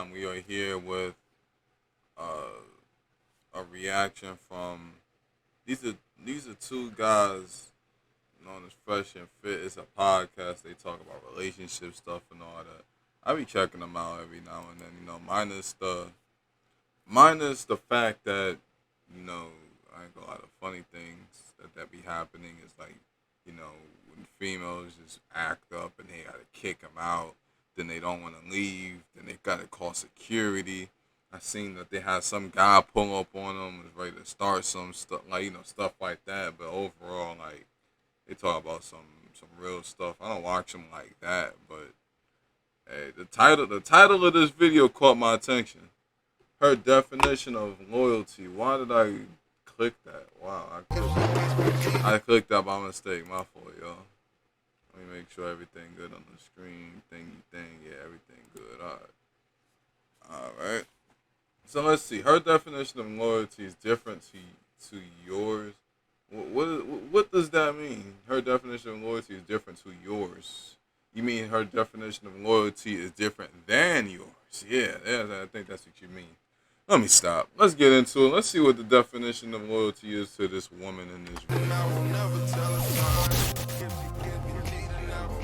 time. We are here with uh, a reaction from these are these are two guys known as Fresh and Fit. It's a podcast. They talk about relationship stuff and all that. I be checking them out every now and then. Minus the fact that I ain't gonna lie. The funny things that be happening is like when females just act up and they gotta kick them out, then they don't want to leave, then they gotta call security. I seen that they had some guy pull up on them, was ready to start some stuff like stuff like that. But overall, like they talk about some real stuff. I don't watch them like that, but hey, the title of this video caught my attention. Her definition of loyalty. Why did I click that? Wow, I clicked that by mistake. My fault, y'all. Let me make sure everything good on the screen. Yeah, everything good. All right. So let's see. Her definition of loyalty is different to yours. What does that mean? Her definition of loyalty is different to yours. You mean her definition of loyalty is different than yours? Yeah, I think that's what you mean. Let me stop. Let's get into it. Let's see what the definition of loyalty is to this woman in this room.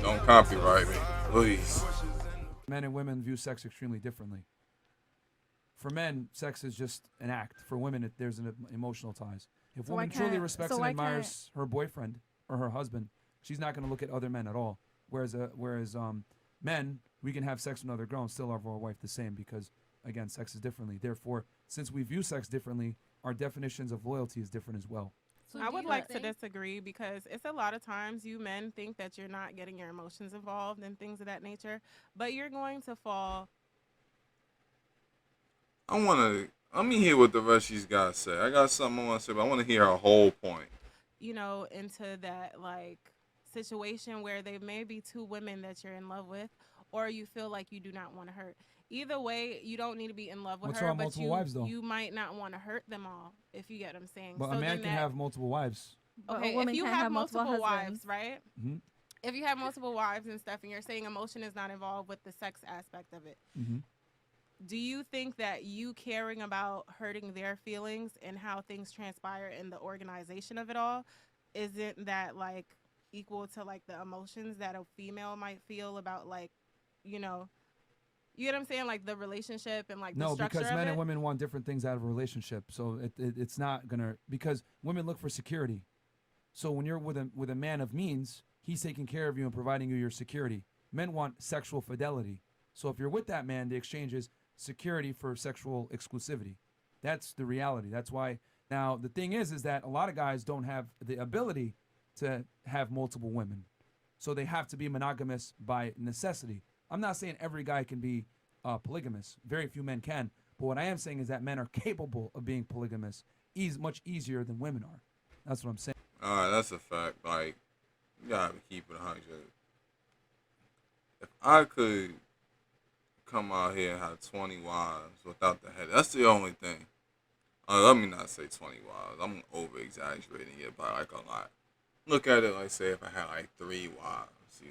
Don't copyright me, please. Men and women view sex extremely differently. For men, sex is just an act. For women, there's an emotional ties. If a woman truly respects and admires her boyfriend or her husband, she's not going to look at other men at all. Whereas men, we can have sex with another girl and still love our wife the same because, again, sex is differently. Therefore, since we view sex differently, our definitions of loyalty is different as well. So I would like to disagree because it's a lot of times you men think that you're not getting your emotions involved and things of that nature, but you're going to fall. Let me hear what the rest of these guys say. I got something I want to say, but I want to hear her whole point. Into that like situation where there may be two women that you're in love with, or you feel like you do not want to hurt. Either way, you don't need to be in love with her, but you might not want to hurt them all, if you get what I'm saying. But a man can have multiple wives. Okay, if you have multiple wives, right? Mm-hmm. If you have multiple wives and stuff, and you're saying emotion is not involved with the sex aspect of it, mm-hmm. Do you think that you caring about hurting their feelings and how things transpire in the organization of it all, isn't that like equal to like the emotions that a female might feel about like, you know what I'm saying? Like the relationship and like the structure of it? No, because men and women want different things out of a relationship. So it's not going to, because women look for security. So when you're with a man of means, he's taking care of you and providing you your security. Men want sexual fidelity. So if you're with that man, the exchange is security for sexual exclusivity. That's the reality. That's why. Now, the thing is that a lot of guys don't have the ability to have multiple women. So they have to be monogamous by necessity. I'm not saying every guy can be polygamous. Very few men can. But what I am saying is that men are capable of being polygamous much easier than women are. That's what I'm saying. All right, that's a fact. Like, you gotta keep it 100. If I could come out here and have 20 wives without the head, that's the only thing. Let me not say 20 wives. I'm over exaggerating it by like a lot. Look at it like, say, if I had like 3 wives,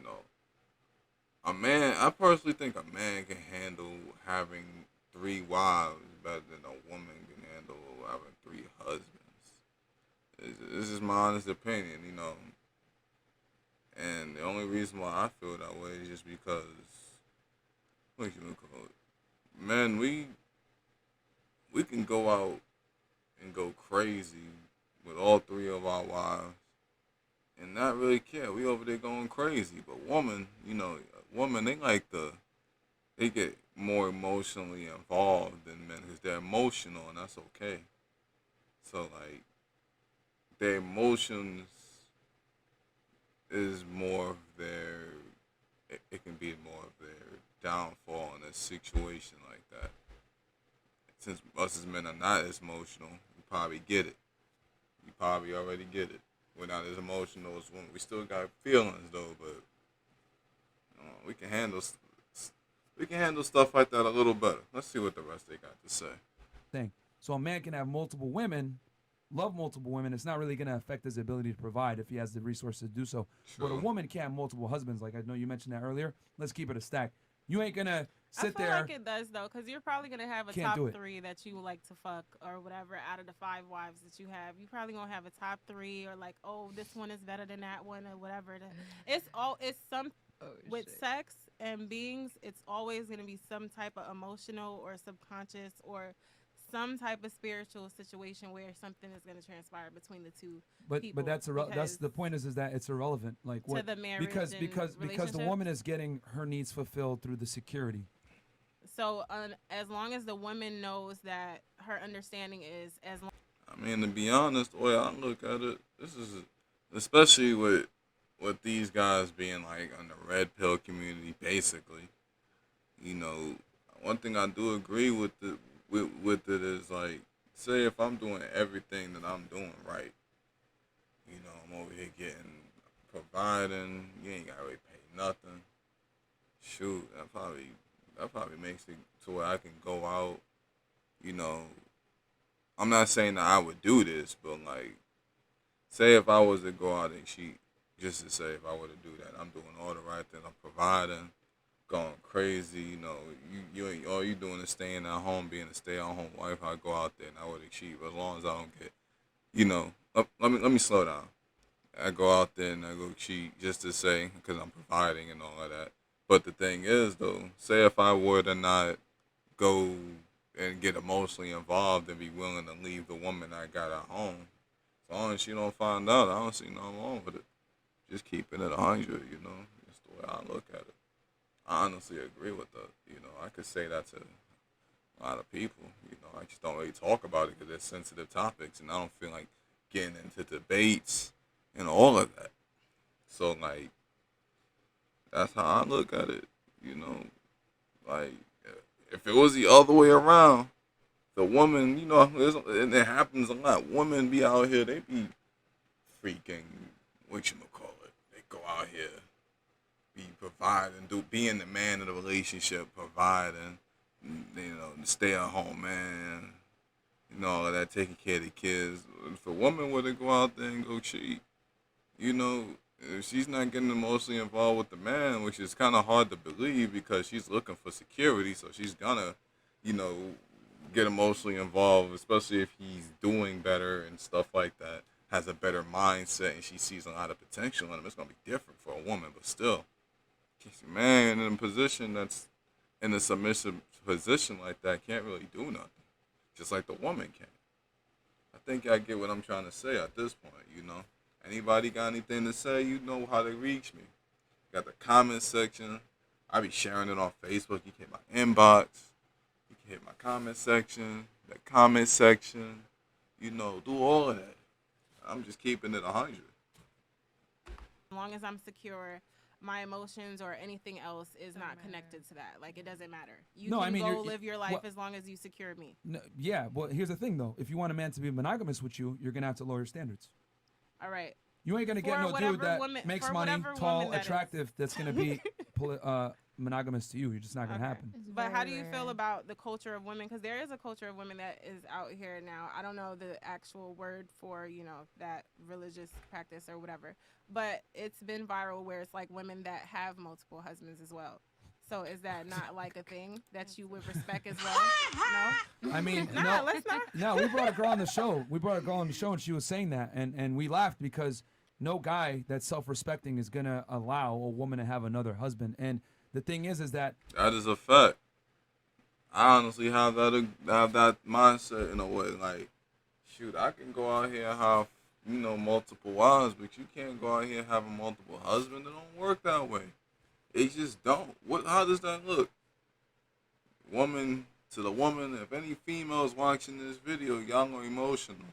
A man, I personally think a man can handle having 3 wives better than a woman can handle having 3 husbands. This is my honest opinion, And the only reason why I feel that way is just because, what you gonna call it? Men, we can go out and go crazy with all 3 of our wives and not really care. We over there going crazy. But women, they get more emotionally involved than men because they're emotional and that's okay. So like, their emotions is more of it can be more of their downfall in a situation like that. Since us as men are not as emotional, you probably get it. You probably already get it. We're not as emotional as women. We still got feelings though, but we can handle stuff like that a little better. Let's see what the rest they got to say. So a man can have multiple women, love multiple women. It's not really going to affect his ability to provide if he has the resources to do so. True. But a woman can't have multiple husbands. Like I know you mentioned that earlier. Let's keep it a stack. You ain't going to I sit feel there. like it does though, because you're probably gonna have a Can't top do it. three that you like to fuck or whatever out of the five wives that you have. You probably gonna have a top three or like, oh, this one is better than that one or whatever. It's some Oh with shit. sex and beings. It's always gonna be some type of emotional or subconscious or some type of spiritual situation where something is gonna transpire between the two But people that's because the point is that it's irrelevant. Like to what? the marriage Because and the relationships. woman is getting her needs fulfilled through the security. So as long as the woman knows that her understanding is as long. I mean, to be honest, the way I look at it, this is especially with these guys being like on the red pill community, basically. You know, one thing I do agree with it is like, say if I'm doing everything that I'm doing right, you know, I'm over here getting providing, you ain't gotta really pay nothing. Shoot, that probably makes it to where I can go out. You know, I'm not saying that I would do this, but like, say if I was to go out and cheat, just to say if I were to do that, I'm doing all the right things. I'm providing, going crazy. You know, you ain't all you doing is staying at home, being a stay-at-home wife. I go out there and I would cheat, but as long as I don't get, you know, let me slow down. I go out there and I go cheat just to say because I'm providing and all of that. But the thing is, though, say if I were to not go and get emotionally involved and be willing to leave the woman I got at home, as long as she don't find out, I don't see nothing wrong with it. Just keeping it 100, you know, that's the way I look at it. I honestly agree with that. You know, I could say that to a lot of people. You know, I just don't really talk about it because they're sensitive topics, and I don't feel like getting into debates and all of that. So, like, that's how I look at it. You know, like if it was the other way around, the woman, you know, and it happens a lot. Women be out here, they be freaking what you call it. They go out here, be providing, being the man of the relationship, providing, you know, the stay at home man, you know, all of that, taking care of the kids. If a woman were to go out there and go cheat, you know, if she's not getting emotionally involved with the man, which is kind of hard to believe because she's looking for security, so she's gonna, you know, get emotionally involved, especially if he's doing better and stuff like that, has a better mindset, and she sees a lot of potential in him. It's gonna be different for a woman, but still, she's a man in a position that's in a submissive position like that can't really do nothing, just like the woman can. I think I get what I'm trying to say at this point, you know. Anybody got anything to say, you know how to reach me. Got the comment section. I be sharing it on Facebook. You can hit my inbox. You can hit my comment section. The comment section. You know, do all of that. I'm just keeping it 100. As long as I'm secure, my emotions or anything else is Don't not matter. connected to that. Like it doesn't matter. You No, I can mean go live your life what? as long as you secure me. No, yeah, well, here's the thing though. If you want a man to be monogamous with you, you're gonna have to lower your standards. All right. You ain't gonna get For no dude whatever that woman, makes for money, whatever woman tall, that is. attractive. That's gonna be monogamous to you. You're just not gonna Okay. happen. It's But how very do you feel rare. about the culture of women? Because there is a culture of women that is out here now. I don't know the actual word for, you know, that religious practice or whatever. But it's been viral where it's like women that have multiple husbands as well. So is that not like a thing that you would respect as well? No? I mean, Nah, no, let's not. no. We brought a girl on the show. We brought a girl on the show, and she was saying that, and we laughed because no guy that's self-respecting is gonna allow a woman to have another husband. And the thing is that That is a fact. I honestly have that mindset in a way. Like, shoot, I can go out here and have, you know, multiple wives, but you can't go out here having multiple husbands. It don't work that way. It just don't. What? How does that look? Woman to the woman. If any females watching this video, y'all are emotional.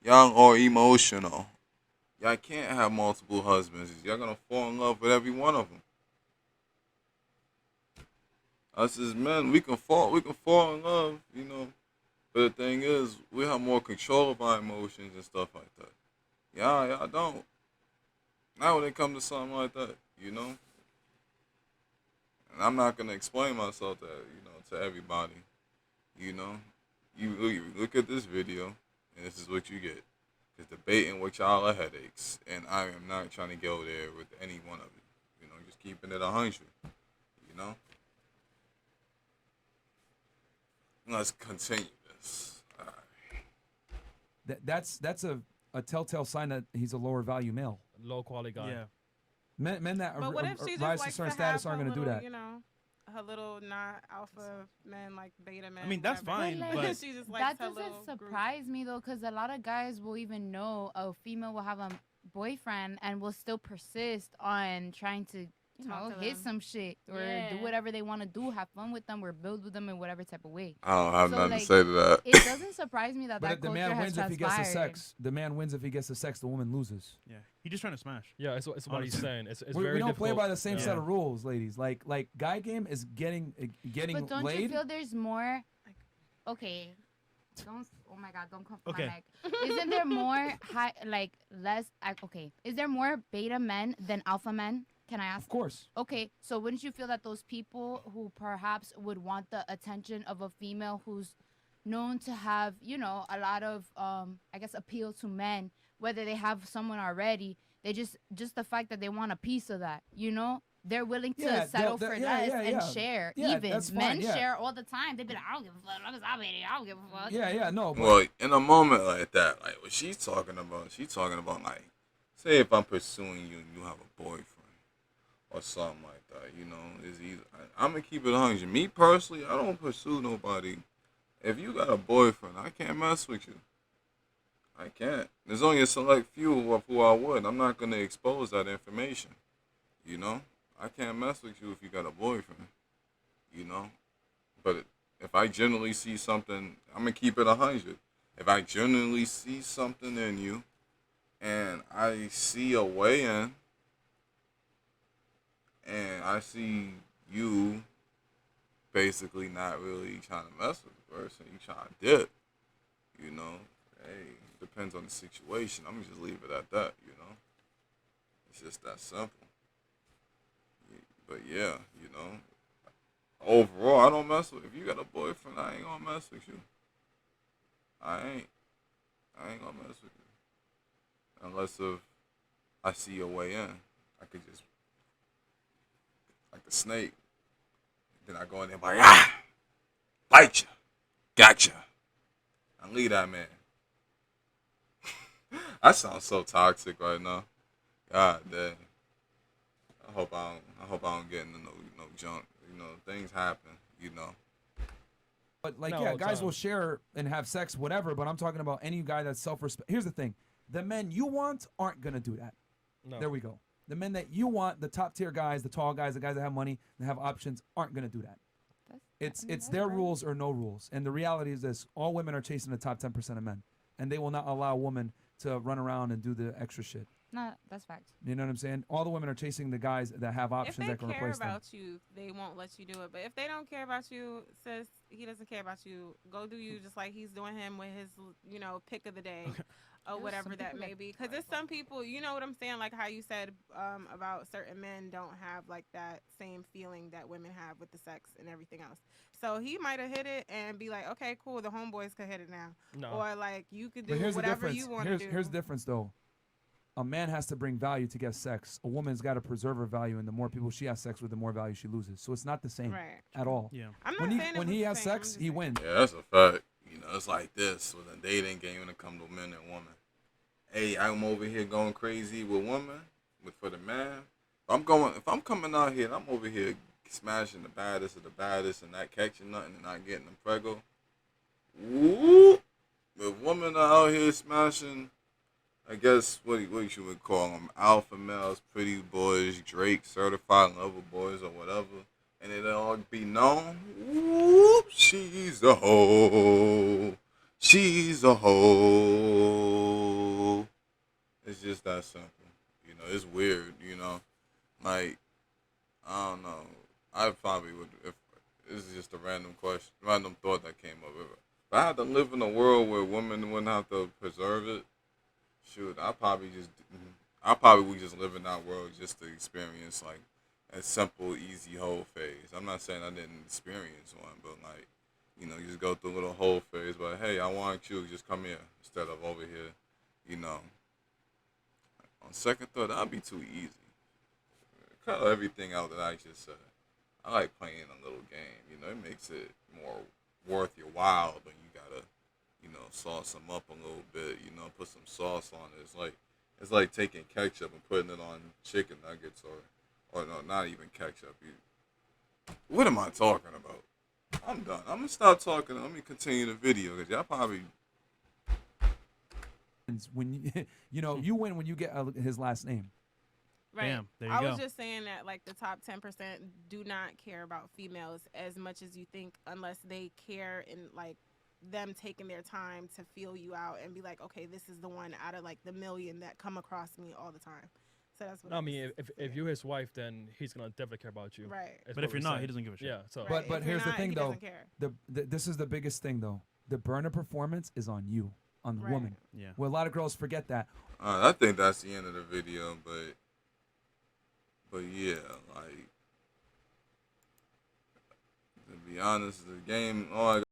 Y'all are emotional. Y'all can't have multiple husbands. Y'all gonna fall in love with every one of them. Us as men, we can fall in love, you know. But the thing is, we have more control of our emotions and stuff like that. Y'all don't. Not when it comes to something like that, you know. And I'm not gonna explain myself to to everybody, you know. You look at this video, and this is what you get. It's debating with y'all are headaches, and I am not trying to go there with any one of you. You know, just keeping it 100. You know. Let's continue this. All right. That's a telltale sign that he's a lower value male. Low quality guy. Yeah. Men that But what if she just rise to likes certain to have status her aren't going to do little, that. you know, her little not alpha men, like beta men? I mean, that's whatever. fine, But, but she just likes that her doesn't little group. surprise me though, because a lot of guys will even know a female will have a boyfriend and will still persist on trying to, Talk to hit them. some shit or do Yeah. whatever they want to do, have fun with them or build with them in whatever type of way. I don't have So, nothing like, to say to that. It doesn't surprise me that But that if the culture man has wins if he gets the transpired. sex. The man wins if he gets the sex. The woman loses. yeah, he's just trying to smash. Yeah, it's what he's Honestly. saying. It's We very don't play difficult. by the same Yeah. set of rules, ladies. Like guy game is getting But don't laid. you feel there's more? Okay, don't. Oh my God, don't come for Okay. my mic. Isn't there more high, like less? Okay, is there more beta men than alpha men? Can I ask? Of course. Okay, so wouldn't you feel that those people who perhaps would want the attention of a female who's known to have, a lot of, I guess, appeal to men, whether they have someone already, they just the fact that they want a piece of that, they're willing to Yeah, settle they'll- for yeah, less yeah, and yeah. share. Yeah, Even that's men fine, yeah. share all the time. They be like, I don't give a fuck. I'm I don't give a fuck. Yeah, no. But Well, in a moment like that, like what she's talking about like, say if I'm pursuing you and you have a boyfriend or something like that, is either I'm gonna keep it 100. Me personally, I don't pursue nobody. If you got a boyfriend, I can't mess with you. I can't. There's only a select few of who I would. I'm not gonna expose that information. I can't mess with you if you got a boyfriend. But if I generally see something, I'm gonna keep it 100. If I genuinely see something in you, and I see a way in, and I see you basically not really trying to mess with the person, you trying to dip, hey, depends on the situation. I'm gonna just leave it at that. It's just that simple. But yeah, overall, I don't mess with. If you got a boyfriend, I ain't gonna mess with you. I ain't gonna mess with you unless if I see a way in. I could just like a snake. Then I go in there and like bite you, gotcha, and leave that man. I sound so toxic right now. God damn. I hope I don't get into no junk. Things happen. But like, No, yeah, all the guys will time. share and have sex, whatever. But I'm talking about any guy that's self-respect. Here's the thing: the men you want aren't gonna do that. No. There we go. The men that you want, the top tier guys, the tall guys, the guys that have money, that have options, aren't gonna do that. It's that's their right. rules or no rules. And the reality is this: all women are chasing the top 10% of men, and they will not allow a woman to run around and do the extra shit. No, that's facts. You know what I'm saying? All the women are chasing the guys that have If options they that can care replace them. about you, they won't let you do it. But if they don't care about you, says he doesn't care about you, go do you just like he's doing him with his, pick of the day. Or There's whatever some that people may that- be, because there's some people, you know what I'm saying, like how you said about certain men don't have like that same feeling that women have with the sex and everything else. So he might have hit it and be like, okay, cool, the homeboys could hit it now, No. or like you could But do here's the whatever difference. you want to do. Here's the difference, though. A man has to bring value to get sex. A woman's got to preserve her value, and the more people she has sex with, the more value she loses. So it's not the same Right. at all. Yeah. I'm not When he saying it when was he the has same, I'm sex, just he saying. wins. Yeah, that's a fact. It's like this with a dating game when it comes to men and women. Hey, I'm over here going crazy with women, for the man. If I'm coming out here and I'm over here smashing the baddest of the baddest and not catching nothing and not getting them preggo. Whoop! If women are out here smashing, I guess what you would call them, alpha males, pretty boys, Drake certified lover boys or whatever, and it all be known. Whoop! She's a hoe. She's a hoe. It's just that simple. It's weird. Like I don't know. I probably would if this is just a random question, random thought that came up. If I had to live in a world where women wouldn't have to preserve it, shoot, I probably would just live in that world just to experience like a simple, easy whole phase. I'm not saying I didn't experience one, but like, you just go through a little whole phase. But hey, I want you, just come here instead of over here. On second thought, that'd be too easy. Cut everything out that I just said. I like playing a little game. It makes it more worth your while, then you gotta, sauce them up a little bit. Put some sauce on it. It's like taking ketchup and putting it on chicken nuggets, or no, not even ketchup. What am I talking about? I'm done. I'm gonna stop talking. Let me continue the video because y'all probably. When you win when you get his last name. Right. Bam, there you I go. was just saying that like the top 10% do not care about females as much as you think, unless they care in like them taking their time to feel you out and be like, okay, this is the one out of like the million that come across me all the time. So that's what I I mean, was if saying. you're his wife, then he's gonna definitely care about you. Right. Is But what if you're we're not, saying. he doesn't give a shit. Yeah. So. Right. But If you're here's the not, thing he though. doesn't care. This is the biggest thing though. The burner performance is on you, on the Right. woman. Yeah. Well, a lot of girls forget that. I think that's the end of the video, but yeah, like to be honest, the game. All I